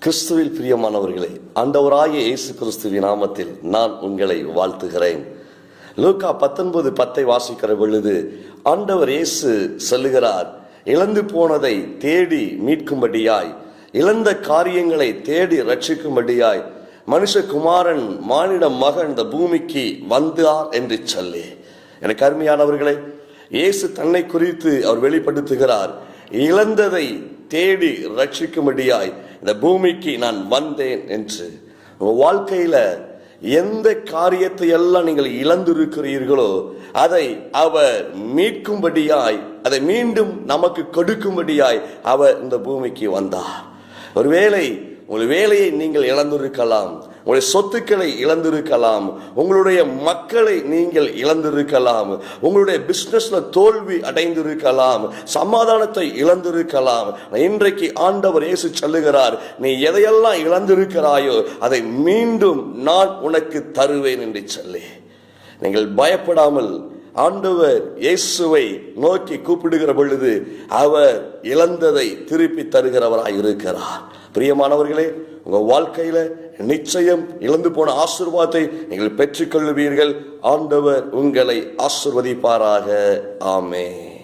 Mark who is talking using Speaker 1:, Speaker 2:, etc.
Speaker 1: கிறிஸ்துவில் பிரியமானவர்களே, ஆண்டவராகிய இயேசு கிறிஸ்துவின் நாமத்தில் நான் உங்களை வாழ்த்துகிறேன். லூக்கா 19:10 வாசிக்கிற பொழுது ஆண்டவர் இயேசு சொல்லுகிறார், இழந்து போனதை தேடி மீட்கும்படியாய், இழந்த காரியங்களை தேடி ரட்சிக்கும்படியாய் மனுஷகுமாரன் மானிட மகன் இந்த பூமிக்கு வந்தார் என்று சொல்லி. எனக்கு அருமையானவர்களே, இயேசு தன்னை குறித்து அவர் வெளிப்படுத்துகிறார். இழந்ததை தேடி ரட்சிக்கும்படியாய் இந்த பூமிக்கு நான் வந்தேன் என்று. வாழ்க்கையில எந்த காரியத்தை எல்லாம் நீங்கள் இழந்திருக்கிறீர்களோ அதை அவர் மீட்கும்படியாய், அதை மீண்டும் நமக்கு கொடுக்கும்படியாய் அவர் இந்த பூமிக்கு வந்தார். ஒருவேளை உங்கள் வேலையை நீங்கள் இழந்திருக்கலாம், உங்களுடைய சொத்துக்களை இழந்திருக்கலாம், உங்களுடைய மக்களை நீங்கள் இழந்திருக்கலாம், உங்களுடைய பிசினஸ்ல தோல்வி அடைந்திருக்கலாம், சமாதானத்தை இழந்திருக்கலாம். இன்றைக்கு ஆண்டவர் இயேசு சொல்லுகிறார், நீ எதையெல்லாம் இழந்திருக்கிறாயோ அதை மீண்டும் நான் உனக்கு தருவேன் என்று சொல்லி. நீங்கள் பயப்படாமல் ஆண்டவர் இயேசுவை நோக்கி கூப்பிடுகிற பொழுது அவர் இழந்ததை திருப்பி தருகிறவராய் இருக்கிறார். பிரியமானவர்களே, உங்க வாழ்க்கையில நிச்சயம் இழந்து போன ஆசீர்வாதத்தை நீங்கள் பெற்றுக்கொள்வீர்கள். ஆண்டவர் உங்களை ஆசீர்வதிப்பாராக. ஆமென்.